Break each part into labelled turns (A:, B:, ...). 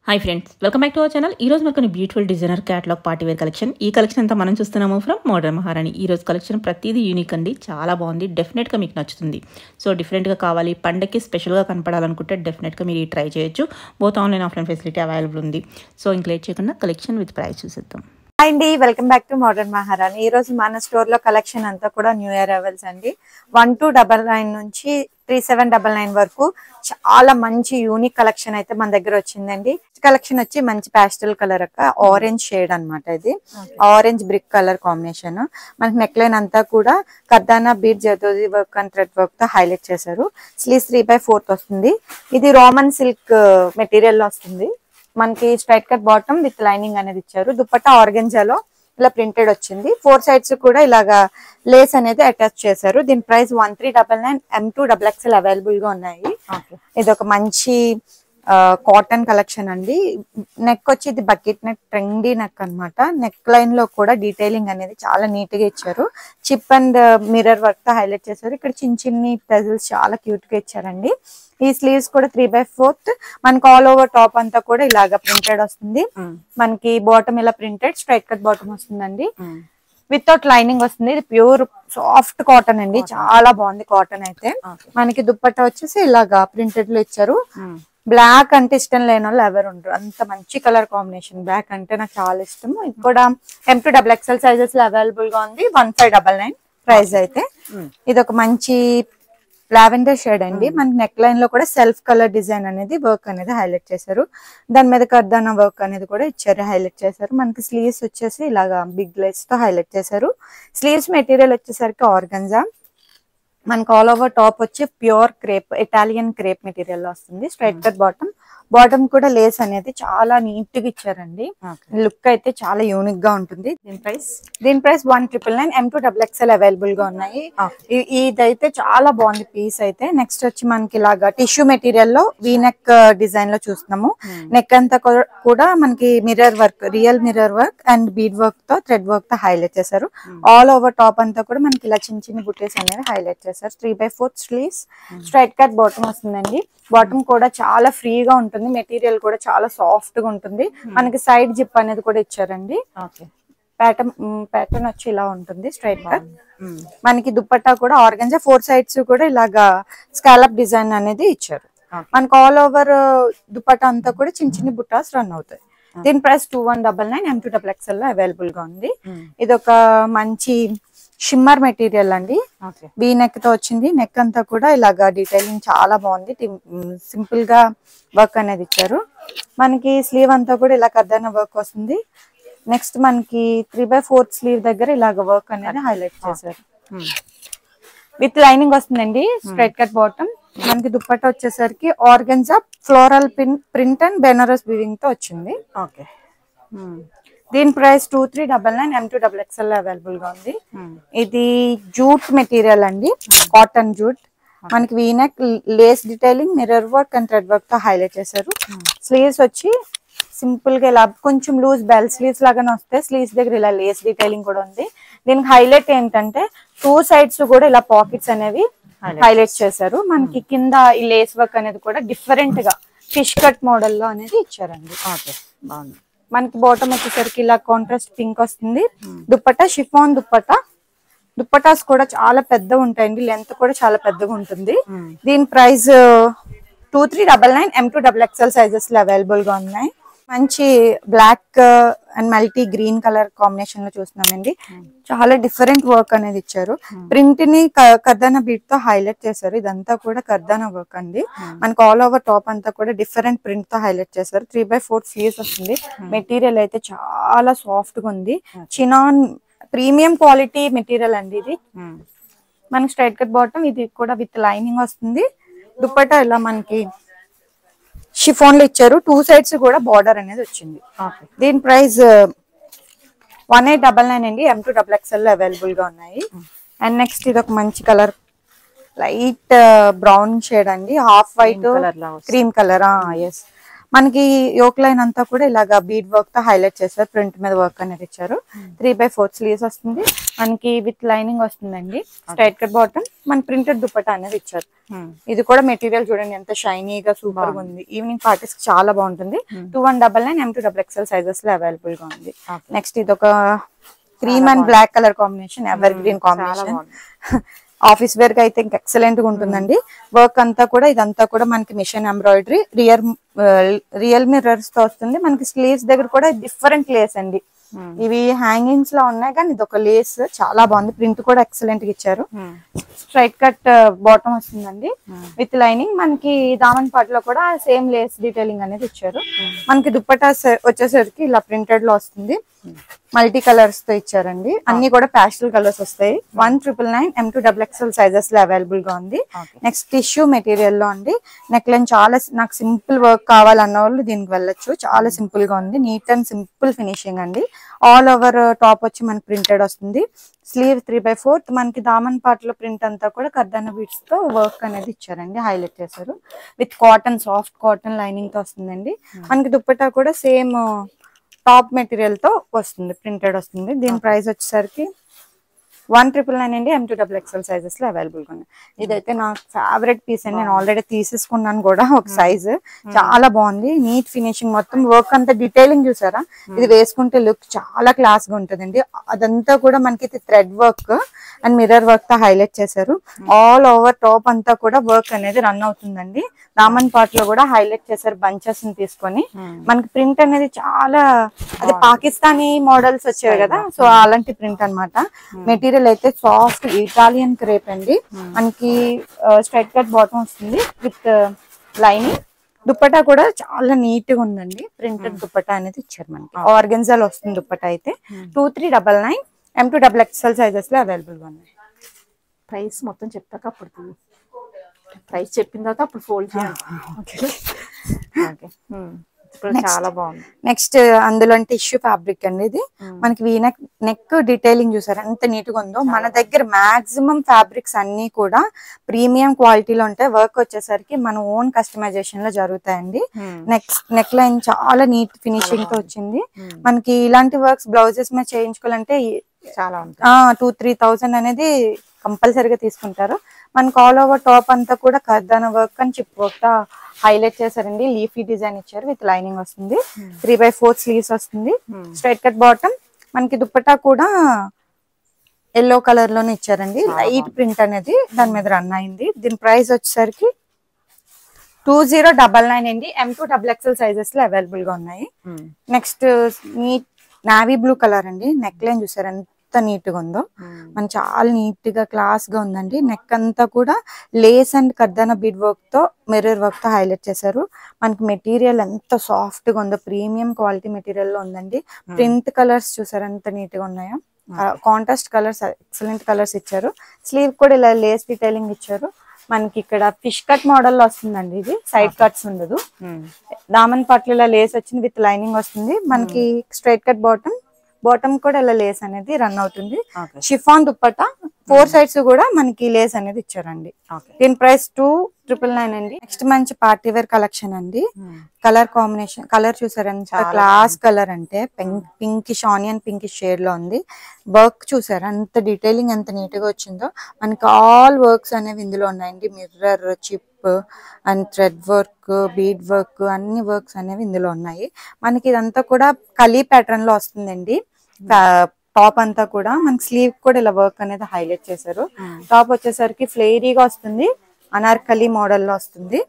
A: Hi friends, welcome back to our channel. ఈ రోజు మనకు beautiful designer catalogue party wear collection. ఈ collection అంతా మనం చూస్తున్నాము ఫ్రమ్ మోడర్న్ మహారాణి. ఈ రోజు కలెక్షన్ ప్రతిదీ యూనిక్ అండి, చాలా బాగుంది. డెఫినెట్గా మీకు నచ్చుతుంది. సో డిఫరెంట్గా కావాలి, పండగకి స్పెషల్గా కనపడాలనుకుంటే డెఫినెట్గా మీరు ట్రై చేయొచ్చు. Both online offline facility available ఉంది. సో ఇంక లేట్ చేయకుండా కలెక్షన్ విత్ ప్రైస్ చూసేద్దాం.
B: హాయ్ అండి, వెల్కమ్ బ్యాక్ టు మోడర్న్ మహారాణి. ఈ రోజు మన స్టోర్ లో కలెక్షన్ అంతా కూడా న్యూ ఇయర్ అరైవల్స్ అండి. 1299 నుంచి 3799 వరకు చాలా మంచి యూనిక్ కలెక్షన్ అయితే మన దగ్గర వచ్చిందండి. కలెక్షన్ వచ్చి మంచి పాస్టల్ కలర్ ఆరెంజ్ షేడ్ అన్నమాట. ఇది ఆరెంజ్ బ్రిక్ కలర్ కాంబినేషన్. మనకి నెక్ లైన్ అంతా కూడా కర్దానా bead zardozi work and thread work తో హైలైట్ చేశారు. స్లీవ్స్ 3/4 వస్తుంది. ఇది రోమన్ సిల్క్ మెటీరియల్ లో వస్తుంది. మనకి straight cut bottom with lining అనేది ఇచ్చారు. దుపట్టా ఆర్గెంజాలో ఇలా ప్రింటెడ్ వచ్చింది. 4 సైడ్స్ కూడా ఇలాగా లేస్ అనేది అటాచ్ చేశారు. దీని ప్రైస్ 1399. M2XXL అవైలబుల్ గా ఉన్నాయి. ఇది ఒక మంచి కాటన్ కలెక్షన్ అండి. నెక్ వచ్చి ఇది బకెట్ నెక్, ట్రెండీ నెక్ అన్నమాట. నెక్ లైన్ లో కూడా డీటెయిలింగ్ అనేది చాలా నీట్ గా ఇచ్చారు. చిప్ అండ్ మిర్రర్ వర్క్ తో హైలైట్ చేశారు. ఇక్కడ చిన్న చిన్ని టజిల్స్ చాలా క్యూట్ గా ఇచ్చారండి. ఈ స్లీవ్స్ కూడా 3/4. మనకి ఆల్ ఓవర్ టాప్ అంతా కూడా ఇలాగా ప్రింటెడ్ వస్తుంది. మనకి బాటమ్ ఇలా ప్రింటెడ్ స్ట్రైట్ కట్ బాటమ్ వస్తుందండి. వితౌట్ లైనింగ్ వస్తుంది. ఇది ప్యూర్ సాఫ్ట్ కాటన్ అండి, చాలా బాగుంది కాటన్ అయితే. మనకి దుప్పట్టా వచ్చేసి ఇలాగా ప్రింటెడ్ లో ఇచ్చారు. బ్లాక్ అంటే ఇష్టం లేని వాళ్ళు ఎవరు ఉండరు, అంత మంచి కలర్ కాంబినేషన్. బ్లాక్ అంటే నాకు చాలా ఇష్టం. ఇది కూడా M2XXL సైజెస్ లో అవైలబుల్ గా ఉంది. 1599 ప్రైస్ అయితే. ఇది ఒక మంచి లావెండర్ షేడ్ అండి. మనకి నెక్ లైన్ లో కూడా సెల్ఫ్ కలర్ డిజైన్ అనేది వర్క్ అనేది హైలైట్ చేశారు. దాని మీద కర్దానా వర్క్ అనేది కూడా ఇచ్చారు, హైలైట్ చేశారు. మనకి స్లీవ్స్ వచ్చేసి ఇలాగా బిగ్ లేస్ తో హైలైట్ చేశారు. స్లీవ్స్ మెటీరియల్ వచ్చేసరికి ఆర్గంజా. మనకి ఆల్ ఓవర్ టాప్ వచ్చి pure crepe, Italian crepe material లో వస్తుంది. Straight cut bottom. బాటమ్ కూడా లేస్ అనేది చాలా నీట్ గా ఇచ్చారండి. లుక్ అయితే చాలా యూనిక్ గా ఉంటుంది. దీని ప్రైస్ 1999. M2XXL అవైలబుల్ గా ఉన్నాయి. ఇదైతే చాలా బాగుంది పీస్ అయితే. నెక్స్ట్ వచ్చి మనకి ఇలాగా టిష్యూ మెటీరియల్ లో వీ నెక్ డిజైన్ లో చూస్తున్నాము. నెక్ అంతా కూడా మనకి mirror work, real mirror work and bead work తో థ్రెడ్ వర్క్ తో హైలైట్ చేశారు. ఆల్ ఓవర్ టాప్ అంతా కూడా మనకి ఇలా చిన్న చిన్న బుటీస్ అనేవి హైలైట్ చేశారు. 3/4 స్లీవ్స్, స్ట్రైట్ కట్ బాటమ్ వస్తుందండి. బాటమ్ కూడా చాలా ఫ్రీగా ఉంటుంది. మెటీరియల్ కూడా చాలా సాఫ్ట్ గా ఉంటుంది. మనకి సైడ్ జిప్ అనేది కూడా ఇచ్చారండి. ప్యాటర్న్ వచ్చి ఇలా ఉంటుంది స్ట్రైట్ కట్. మనకి దుపట్టా కూడా ఆర్గంజా, 4 సైడ్స్ కూడా ఇలాగా స్కాలప్ డిజైన్ అనేది ఇచ్చారు. మనకి ఆల్ ఓవర్ దుపట్టా అంతా కూడా చిన్న చిన్న బుట్టాస్ రన్ అవుతాయి. దీని ప్రైస్ 2199. M2XXL లో అవైలబుల్ గా ఉంది. ఇది ఒక మంచి షిమ్మర్ మెటీరియల్ అండి. బీ నెక్ తో వచ్చింది. నెక్ అంతా కూడా ఇలాగా డీటెయిలింగ్ చాలా బాగుంది. సింపుల్ గా వర్క్ అనేది ఇచ్చారు. మనకి స్లీవ్ అంతా కూడా ఇలా కర్దానా వర్క్ వస్తుంది. నెక్స్ట్ మనకి 3/4 స్లీవ్ దగ్గర ఇలాగ వర్క్ అనేది హైలైట్ చేశారు. విత్ లైనింగ్ వస్తుందండి. Straight cut bottom. మనకి దుప్పట్టా వచ్చేసరికి organza floral print and Banaras weaving తో వచ్చింది. దీని ప్రైస్ 2399. M2XXL అవైలబుల్ గా ఉంది. ఇది జూట్ మెటీరియల్ అండి, కాటన్ జూట్. మనకి V-neck, Lay's detailing, mirror work and thread work తో హైలైట్ చేశారు. స్లీవ్స్ వచ్చి సింపుల్ గా ఇలా కొంచెం లూజ్ బెల్ స్లీవ్స్ లాగానే వస్తాయి. స్లీవ్స్ దగ్గర ఇలా లేస్ డీటెయిలింగ్ కూడా ఉంది. దీనికి హైలైట్ ఏంటంటే 2 సైడ్స్ కూడా ఇలా పాకెట్స్ అనేవి హైలైట్ చేశారు. మనకి కింద ఈ లేస్ వర్క్ అనేది కూడా డిఫరెంట్ గా ఫిష్ కట్ మోడల్ లో అనేది ఇచ్చారండి. బాగుంది. మనకి బాటమ్ వచ్చేసరికి ఇలా కాంట్రాస్ట్ పింక్ వస్తుంది. దుప్పట్టా షిఫాన్ దుప్పట్టా. దుప్పటాస్ కూడా చాలా పెద్దగా ఉంటాయండి, లెంత్ కూడా చాలా పెద్దగా ఉంటుంది. దీని ప్రైస్ 2399. M2XXL సైజెస్ లో అవైలబుల్ గా ఉన్నాయి. మంచి black and multi green colour combination లో చూస్తున్నామండి. చాలా డిఫరెంట్ వర్క్ అనేది ఇచ్చారు. ప్రింట్ ని కర్దానా బీట్ తో హైలైట్ చేశారు. ఇదంతా కూడా కర్దానా వర్క్ అండి. మనకి ఆల్ ఓవర్ టాప్ అంతా కూడా డిఫరెంట్ ప్రింట్ తో హైలైట్ చేశారు. 3/4 స్లీవ్స్ వస్తుంది. మెటీరియల్ అయితే చాలా సాఫ్ట్ గా ఉంది. చినాన్ ప్రీమియం క్వాలిటీ మెటీరియల్ అండి ఇది. మనకి స్ట్రైట్ కట్ బాటమ్. ఇది కూడా విత్ లైనింగ్ వస్తుంది. దుపట్టా ఇలా మనకి షిఫాన్ లో ఇచ్చారు. 2 సైడ్స్ కూడా బార్డర్ అనేది వచ్చింది. దీని ప్రైస్ 1899 అండి. M2XXL లో అవైలబుల్ గా ఉన్నాయి. అండ్ నెక్స్ట్ ఇది ఒక మంచి కలర్, లైట్ బ్రౌన్ షేడ్ అండి, half white cream colour. Yes, మనకి యోక్ లైన్ అంతా కూడా ఇలాగా బీడ్ వర్క్ తో హైలైట్ చేశారు, ప్రింట్ మీద వర్క్ అనేది ఇచ్చారు. 3/4 స్లీవ్స్ వస్తుంది మనకి, విత్ లైనింగ్ వస్తుందండి. స్ట్రైట్ కట్ బాటమ్, మన ప్రింటెడ్ దుపట్టా అనేది ఇచ్చారు. ఇది కూడా మెటీరియల్ చూడండి ఎంత షైనీగా సూపర్ గా ఉంది. ఈవినింగ్ పార్టీస్ కి చాలా బాగుంటుంది. 2199 M2XXL సైజెస్ లో అవైలబుల్ గా ఉంది. నెక్స్ట్ ఇది ఒక cream and black colour combination, evergreen combination. Office wear కి అయితే ఇంకా ఎక్సలెంట్ గా ఉంటుందండి. వర్క్ అంతా కూడా ఇదంతా కూడా మనకి మిషన్ ఎంబ్రాయిడరీ, రియల్ మిర్రర్స్ తో వస్తుంది. మనకి స్లీవ్స్ దగ్గర కూడా డిఫరెంట్ లేస్ అండి. ఇవి హ్యాంగింగ్స్ లో ఉన్నాయి కానీ ఇది ఒక లేస్ చాలా బాగుంది. ప్రింట్ కూడా ఎక్సలెంట్ గా ఇచ్చారు. స్ట్రైట్ కట్ బాటమ్ వస్తుందండి విత్ లైనింగ్. మనకి దామన్ పాటలో కూడా సేమ్ లేస్ డీటెయిలింగ్ అనేది ఇచ్చారు. మనకి దుప్పటా వచ్చేసరికి ఇలా ప్రింటెడ్ లో వస్తుంది. మల్టీ కలర్స్ తో ఇచ్చారండి. అన్ని కూడా ప్యాస్టల్ కలర్స్ వస్తాయి. 1999 M2XXL సైజెస్ లో అవైలబుల్ గా ఉంది. నెక్స్ట్ టిష్యూ మెటీరియల్ లో అండి. నెక్ లైన్ చాలా, నాకు సింపుల్ వర్క్ కావాలన్న వాళ్ళు దీనికి వెళ్ళొచ్చు. చాలా సింపుల్ గా ఉంది. నీట్ అండ్ సింపుల్ ఫినిషింగ్ అండి. ఆల్ ఓవర్ టాప్ వచ్చి మనకి ప్రింటెడ్ వస్తుంది. స్లీవ్ 3/4. మనకి దామన్ పాటలో ప్రింట్ అంతా కూడా కర్దానా బీట్స్ తో వర్క్ అనేది ఇచ్చారండి, హైలైట్ చేశారు. With cotton, soft cotton lining తో వస్తుందండి. మనకి దుప్పట్టా కూడా సేమ్ టాప్ మెటీరియల్ తో వస్తుంది, ప్రింటెడ్ వస్తుంది. దీని ప్రైస్ వచ్చేసరికి 1999 అండి. M2XXL సైజెస్ లో అవైలబుల్ గా ఉన్నాయి. ఇదైతే నా ఫేవరెట్ పీస్ అండి. నేను ఆల్రెడీ తీసేసుకున్నాను కూడా ఒక సైజ్. చాలా బాగుంది. నీట్ ఫినిషింగ్, మొత్తం వర్క్ అంతా డీటెయిలింగ్ చూసారా. ఇది వేసుకుంటే లుక్ చాలా క్లాస్ గా ఉంటుందండి. అదంతా కూడా మనకి thread work and mirror work తో హైలైట్ చేశారు. ఆల్ ఓవర్ టాప్ అంతా కూడా వర్క్ అనేది రన్ అవుతుందండి. దామన్ పార్ట్ లో కూడా హైలైట్ చేశారు బంచెస్ ని తీసుకొని. మనకి ప్రింట్ అనేది చాలా, అది పాకిస్తానీ మోడల్స్ వచ్చాయి కదా, సో అలాంటి ప్రింట్ అన్నమాట. మెటీరియల్ అయితే సాఫ్ట్ ఇటాలియన్ క్రేప్ అండి. మనకి స్ట్రైట్ కట్ బాటమ్ వస్తుంది విత్ లైనింగ్. దుప్పటా కూడా చాలా నీట్ గా ఉందండి. ప్రింటెడ్ దుప్పటా అనేది ఇచ్చారు మనకి. ఆర్గెన్జాల్ వస్తుంది దుప్పటా అయితే. 2399 M2XXL సైజెస్ లో అవైలబుల్ గా ఉన్నాయి.
A: ప్రైస్ మొత్తం చెప్తాక అప్పుడు ప్రైస్ చెప్పిన తర్వాత అప్పుడు ఫోల్డ్ చేయాలి. చాలా బాగుంది.
B: నెక్స్ట్ అందులో టిష్యూ ఫ్యాబ్రిక్ అండి. ఇది మనకి వీనెక్ నెక్ డీటెయిలింగ్ చూసారు ఎంత నీట్ గా ఉందో. మన దగ్గర మాక్సిమం ఫ్యాబ్రిక్స్ అన్ని కూడా ప్రీమియం క్వాలిటీలో ఉంటాయి. వర్క్ వచ్చేసరికి మన ఓన్ కస్టమైజేషన్ లో జరుగుతాయండి. నెక్ లైన్ చాలా నీట్ ఫినిషింగ్ తో వచ్చింది. మనకి ఇలాంటి వర్క్స్ బ్లౌజెస్ మీద చేయించుకోవాలంటే
A: చాలా
B: 2-3,000 అనేది కంపల్సరీగా తీసుకుంటారు. మనకి ఆల్ ఓవర్ టాప్ అంతా కూడా కర్దానా వర్క్ అని చిప్ వర్క్ హైలైట్ చేశారండి. లీఫీ డిజైన్ ఇచ్చారు విత్ లైనింగ్ వస్తుంది. 3/4 స్లీవ్స్ వస్తుంది. Straight cut bottom. మనకి దుప్పట్టా కూడా ఎల్లో కలర్ లోనే ఇచ్చారండి. లైట్ ప్రింట్ అనేది దాని మీద రన్ అయింది. దీని ప్రైస్ వచ్చేసరికి 2099 అండి. M2XXL సైజెస్ లో అవైలబుల్ గా ఉన్నాయి. Next neat navy blue colour అండి. నెక్ లైన్ చూసారు ఎంత నీట్ గా ఉందో. మన చాలా నీట్ గా క్లాస్ గా ఉందండి. నెక్ అంతా కూడా లేస్ అండ్ కర్దానా బీడ్ వర్క్ తో మిర్రర్ వర్క్ తో హైలైట్ చేశారు. మనకి మెటీరియల్ ఎంత సాఫ్ట్ గా ఉందో, ప్రీమియం క్వాలిటీ మెటీరియల్ లో ఉందండి. ప్రింట్ కలర్స్ చూసారు ఎంత నీట్ గా ఉన్నాయో. కాంట్రాస్ట్ కలర్స్, ఎక్సలెంట్ కలర్స్ ఇచ్చారు. స్లీవ్ కూడా ఇలా లేస్ డీటెయిలింగ్ ఇచ్చారు. మనకి ఇక్కడ ఫిష్ కట్ మోడల్ లో వస్తుందండి. ఇది సైడ్ కట్స్ ఉండదు. దామన్ పట్ల ఇలా లేస్ వచ్చింది విత్ లైనింగ్ వస్తుంది. మనకి స్ట్రైట్ కట్ బాటమ్ కూడా ఇలా లేస్ అనేది రన్ అవుతుంది. షిఫాన్ దుప్పట్టా 4 సైడ్స్ కూడా మనకి లేస్ అనేది ఇచ్చారండి. దీని ప్రైస్ 2999 అండి. నెక్స్ట్ మంచి పార్టీ వేర్ కలెక్షన్ అండి. కలర్ కాంబినేషన్, కలర్ చూసారు ఎంత క్లాస్ కలర్ అంటే పింకిష్, ఆనియన్ పింకిష్ షేడ్ లో ఉంది. వర్క్ చూసారు అంత డీటెయిలింగ్ ఎంత నీట్ గా వచ్చిందో. మనకి ఆల్ వర్క్స్ అనేవి ఇందులో ఉన్నాయండి. Mirror, chip and thread work, bead work, అన్ని వర్క్స్ అనేవి ఇందులో ఉన్నాయి. మనకి ఇదంతా కూడా కలీ ప్యాటర్న్ లో వస్తుందండి. టాప్ అంతా కూడా మనకి స్లీవ్ కూడా ఇలా వర్క్ అనేది హైలైట్ చేశారు. టాప్ వచ్చేసరికి ఫ్లేరీగా వస్తుంది. అనార్కలి మోడల్ లో వస్తుంది.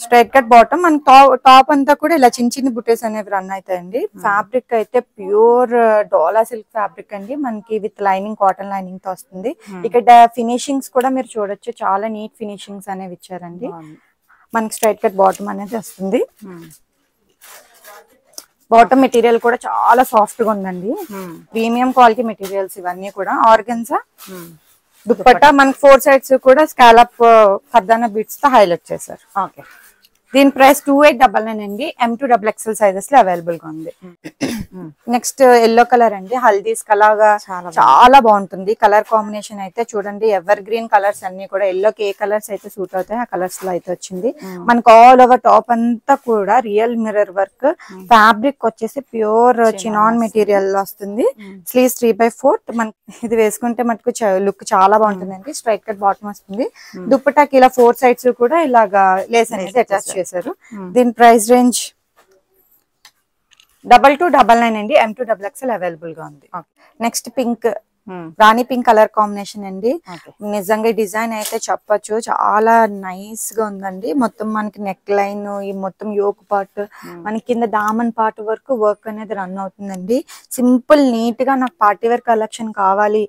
B: Straight cut bottom. మన టాప్ అంతా కూడా ఇలా చిన్న చిన్న బుట్టేస్ అనేవి రన్ అవుతాయండి. ఫ్యాబ్రిక్ అయితే ప్యూర్ డోలా సిల్క్ ఫ్యాబ్రిక్ అండి. మనకి విత్ లైనింగ్, కాటన్ లైనింగ్ తో వస్తుంది. ఇక్కడ ఫినిషింగ్స్ కూడా మీరు చూడొచ్చు, చాలా నీట్ ఫినిషింగ్స్ అనేవి ఇచ్చారండి. మనకి స్ట్రైట్ కట్ బాటమ్ అనేది వస్తుంది. బాటమ్ మెటీరియల్ కూడా చాలా సాఫ్ట్ గా ఉందండి. ప్రీమియం క్వాలిటీ మెటీరియల్స్ ఇవన్నీ కూడా. ఆర్గన్జా దుప్పట్టా మనకి 4 సైడ్స్ కూడా స్కాలప్ కర్దానా బీట్స్ తో హైలైట్ చేశారు. దీని ప్రైస్ 2899 అండి. M2XXL సైజెస్ లో అవైలబుల్ గా ఉంది. నెక్స్ట్ ఎల్లో కలర్ అండి, హల్దీస్ కలాగా చాలా బాగుంటుంది. కలర్ కాంబినేషన్ అయితే చూడండి, ఎవర్ గ్రీన్ కలర్స్ అన్ని కూడా ఎల్లోకి ఏ కలర్స్ అయితే సూట్ అవుతాయి ఆ కలర్స్ లో అయితే వచ్చింది. మనకు ఆల్ ఓవర్ టాప్ అంతా కూడా రియల్ మిర్రర్ వర్క్, ఫ్యాబ్రిక్ వచ్చేసి ప్యూర్ చినాన్ మెటీరియల్ లో వస్తుంది. స్లీవ్స్ 3/4. మనకి ఇది వేసుకుంటే మటుకు లుక్ చాలా బాగుంటుందండి. స్ట్రైట్ కట్ బాటమ్ వస్తుంది. దుప్పటాకి ఇలా 4 సైడ్స్ కూడా ఇలాగా లేస్ అనేది అటాచ్ చేశారు. దీని ప్రైస్ రేంజ్ 2299 అండి. M2XXL అవైలబుల్ గా ఉంది. నెక్స్ట్ పింక్, రాణి పింక్ కలర్ కాంబినేషన్ అండి. నిజంగా డిజైన్ అయితే చెప్పొచ్చు, చాలా నైస్ గా ఉందండి. మొత్తం మనకి నెక్ లైన్, ఈ మొత్తం యోక్ పార్ట్, మనకి కింద దామన్ పార్ట్ వరకు వర్క్ అనేది రన్ అవుతుందండి. సింపుల్ నీట్ గా నాకు పార్టీ వేర్ కలెక్షన్ కావాలి,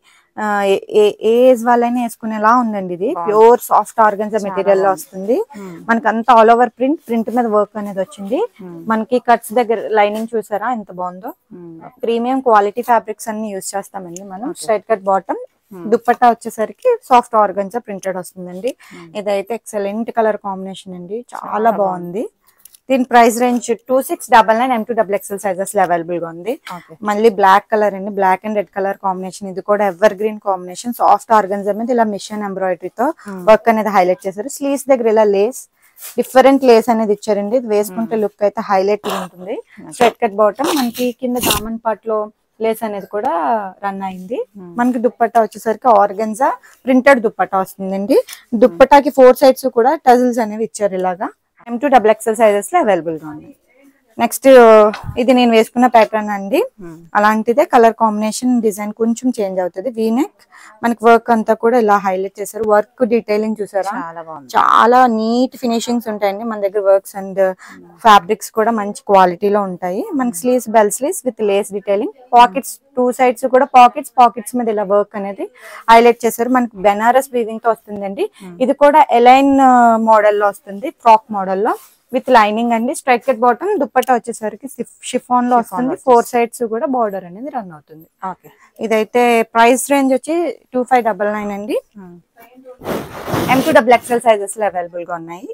B: ఏ ఏజ్ వాళ్ళైనా వేసుకునేలా ఉందండి. ఇది ప్యూర్ సాఫ్ట్ ఆర్గన్జా మెటీరియల్ లో వస్తుంది. మనకి అంతా ఆల్ ఓవర్ ప్రింట్ మీద వర్క్ అనేది వచ్చింది. మనకి కట్స్ దగ్గర లైనింగ్ చూసారా ఎంత బాగుందో. ప్రీమియం క్వాలిటీ ఫ్యాబ్రిక్స్ అన్ని యూజ్ చేస్తామండి మనం. స్ట్రైట్ కట్ బాటమ్, దుప్పట్టా వచ్చేసరికి సాఫ్ట్ ఆర్గన్జా ప్రింటెడ్ వస్తుందండి. ఇదైతే ఎక్సలెంట్ కలర్ కాంబినేషన్ అండి, చాలా బాగుంది. దీని ప్రైస్ రేంజ్ 2699 M2XXL సైజెస్ లో అవైలబుల్ గా ఉంది. మళ్ళీ బ్లాక్ కలర్ అండి, black and red colour combination. ఇది కూడా evergreen combination. Soft organza మీద ఇలా మిషన్ ఎంబ్రాయిడరీతో వర్క్ అనేది హైలైట్ చేశారు. స్లీవ్స్ దగ్గర ఇలా లేస్, డిఫరెంట్ లేస్ అనేది ఇచ్చారండి. ఇది వేసుకుంటే లుక్ అయితే హైలైట్ ఉంటుంది. స్ట్రైట్ కట్ బాటమ్, మనకి కింద దామన్ పార్ట్ లో లేస్ అనేది కూడా రన్ అయింది. మనకి దుప్పట్టా వచ్చేసరికి ఆర్గన్జా ప్రింటెడ్ దుప్పట్టా వస్తుందండి. దుప్పటాకి 4 సైడ్స్ కూడా టజిల్స్ అనేవి ఇచ్చారు ఇలాగా. M2XXL సైజెస్ లో అవైలబుల్ గా ఉంది. నెక్స్ట్ ఇది నేను వేసుకున్న ప్యాటర్న్ అండి. అలాంటిదే కలర్ కాంబినేషన్, డిజైన్ కొంచెం చేంజ్ అవుతుంది. వీనెక్, మనకి వర్క్ అంతా కూడా ఇలా హైలైట్ చేశారు. వర్క్ డీటెయిలింగ్ చూసారా, చాలా నీట్ ఫినిషింగ్స్ ఉంటాయండి మన దగ్గర. వర్క్స్ అండ్ ఫ్యాబ్రిక్స్ కూడా మంచి క్వాలిటీలో ఉంటాయి. మనకి sleeves bell sleeves with lace detailing. Pockets 2 sides కూడా పాకెట్స్ మీద ఇలా వర్క్ అనేది హైలైట్ చేశారు. మనకి బెనారస్ వీవింగ్ తో వస్తుందండి. ఇది కూడా ఎలైన్ మోడల్ లో వస్తుంది, ఫ్రాక్ మోడల్ లో విత్ లైనింగ్ అండి. స్ట్రైట్ కట్ బాటమ్, దుప్పట్టా వచ్చేసరికి షిఫాన్ లో వస్తుంది. 4 సైడ్స్ కూడా బార్డర్ అనేది రన్ అవుతుంది. ఇదైతే ప్రైస్ రేంజ్ వచ్చి 2599 అండి. M2XXL సైజెస్ లో అవైలబుల్ గా ఉన్నాయి.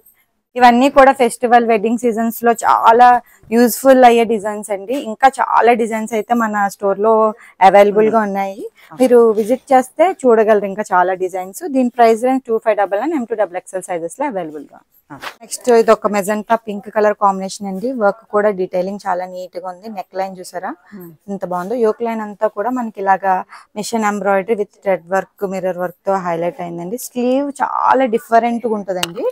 B: ఇవన్నీ కూడా ఫెస్టివల్ వెడ్డింగ్ సీజన్స్ లో చాలా యూస్ఫుల్ అయ్యే డిజైన్స్ అండి. ఇంకా చాలా డిజైన్స్ అయితే మన స్టోర్ లో అవైలబుల్ గా ఉన్నాయి. మీరు విజిట్ చేస్తే చూడగలరు ఇంకా చాలా డిజైన్స్. దీని ప్రైస్ రేంజ్ 2599 M2XXL సైజెస్ లో అవైలబుల్ గా. నెక్స్ట్ ఇది ఒక మెజెంటా పింక్ కలర్ కాంబినేషన్ అండి. వర్క్ కూడా డీటెయిలింగ్ చాలా నీట్ గా ఉంది. నెక్ లైన్ చూసారా ఎంత బాగుందో. యోక్ లైన్ అంతా కూడా మనకి ఇలాగా machine embroidery with thread work, mirror work తో హైలైట్ అయిందండి. స్లీవ్ చాలా డిఫరెంట్ గా ఉంటదండి.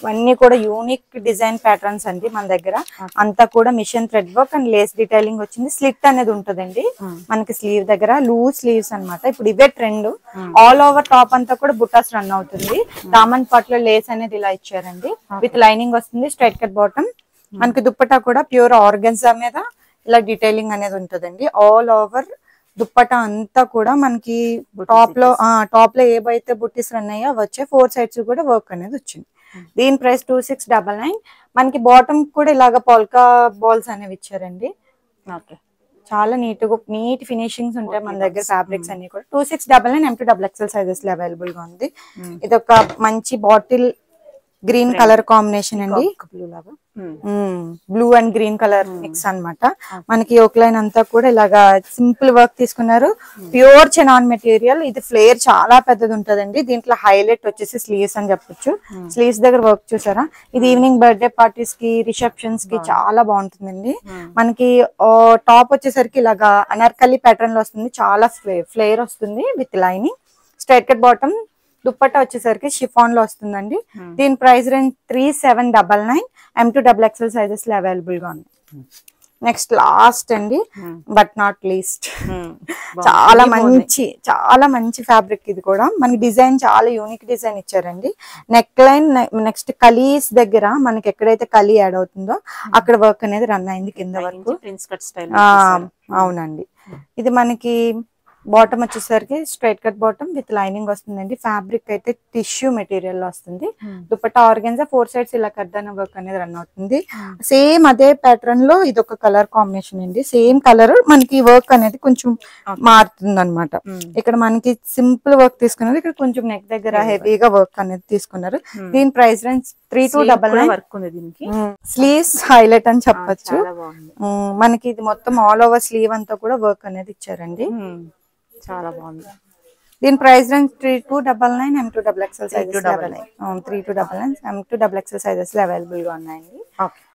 B: ఇవన్నీ కూడా యూనిక్ డిజైన్ ప్యాటర్న్స్ అండి మన దగ్గర. అంతా కూడా machine thread work and lace detailing వచ్చింది. స్లిట్ అనేది ఉంటదండి మనకి స్లీవ్ దగ్గర. లూజ్ స్లీవ్స్ అన్నమాట. ఇప్పుడు ఇవే ట్రెండ్. ఆల్ ఓవర్ టాప్ అంతా కూడా బుటాస్ రన్ అవుతుంది. దామన్ పార్ట్ లో లేస్ అనేది ఇలా ఇచ్చారండి. విత్ లైనింగ్ వస్తుంది. స్ట్రైట్ కట్ బాటమ్, మనకి దుప్పట్టా కూడా ప్యూర్ ఆర్గన్జా మీద ఇలా డీటెయిలింగ్ అనేది ఉంటదండి. ఆల్ ఓవర్ దుప్పట్టా అంతా కూడా మనకి టాప్ లో ఏవైతే బుట్టీస్ రన్ అయ్యో వచ్చే 4 సైడ్స్ కూడా వర్క్ అనేది వచ్చింది. దీని ప్రైస్ 2699. మనకి బాటమ్ కూడా ఇలాగ పోల్కా బాల్స్ అనేవి ఇచ్చారండి. చాలా నీట్ ఫినిషింగ్స్ ఉంటాయి మన దగ్గర. ఫ్యాబ్రిక్స్ అన్ని కూడా 2699 M2XXL సైజెస్ లో అవైలబుల్ గా ఉంది. ఇది ఒక మంచి బాటిల్ గ్రీన్ కలర్ కాంబినేషన్ అండి. Blue and green colour mix అన్నమాట. మనకి యోక్ లైన్ అంతా కూడా ఇలాగా సింపుల్ వర్క్ తీసుకున్నారు. Pure chinon material. ఇది ఫ్లేర్ చాలా పెద్దది ఉంటదండి. దీంట్లో హైలైట్ వచ్చేసి స్లీవ్స్ అని చెప్పొచ్చు. స్లీవ్స్ దగ్గర వర్క్ చూసారా. ఇది ఈవినింగ్ బర్త్డే పార్టీస్ కి, రిసెప్షన్స్ కి చాలా బాగుంటుందండి. మనకి టాప్ వచ్చేసరికి ఇలాగా అనార్కలి ప్యాటర్న్ లో వస్తుంది. చాలా ఫ్లేర్ వస్తుంది with lining. Straight cut bottom, dupatta వచ్చేసరికి షిఫాన్ లో వస్తుందండి. దీని ప్రైస్ రేంజ్ 3799 M2XXL సైజెస్ లో అవైలబుల్ గా ఉంది. నెక్స్ట్ లాస్ట్ అండి, బట్ నాట్ లీస్ట్, చాలా మంచి ఫ్యాబ్రిక్. ఇది కూడా మనకి డిజైన్ చాలా యూనిక్ డిజైన్ ఇచ్చారండి. నెక్ లైన్, నెక్స్ట్ కలీస్ దగ్గర మనకి ఎక్కడైతే కలీ యాడ్ అవుతుందో అక్కడ వర్క్ అనేది రన్ అయింది కింద వరకు. అవునండి. ఇది మనకి బాటమ్ వచ్చేసరికి straight cut bottom with lining వస్తుందండి. ఫ్యాబ్రిక్ అయితే టిష్యూ మెటీరియల్ లో వస్తుంది. దుపట్టా ఆర్గన్జా 4 సైడ్స్ ఇలా కర్దానా వర్క్ అనేది రన్ అవుతుంది. సేమ్ అదే ప్యాటర్న్ లో ఇది ఒక కలర్ కాంబినేషన్ అండి. సేమ్ కలర్ మనకి వర్క్ అనేది కొంచెం మారుతుంది అనమాట. ఇక్కడ మనకి సింపుల్ వర్క్ తీసుకున్నారు, ఇక్కడ కొంచెం నెక్ దగ్గర హెవీగా వర్క్ అనేది తీసుకున్నారు. దీని ప్రైస్ రేంజ్ 3299
A: వర్క్ ఉంది దీనికి.
B: స్లీవ్స్ హైలైట్ అని చెప్పొచ్చు.
A: చాలా బాగుంది.
B: మనకి ఇది మొత్తం ఆల్ ఓవర్ స్లీవ్ అంతా కూడా వర్క్ అనేది ఇచ్చారండి.
A: చాలా బాగుంది.
B: దీని price range 3299 M2XXL sizes 3299 M2XXL sizes లో అవైలబుల్ గా ఉన్నాయండి.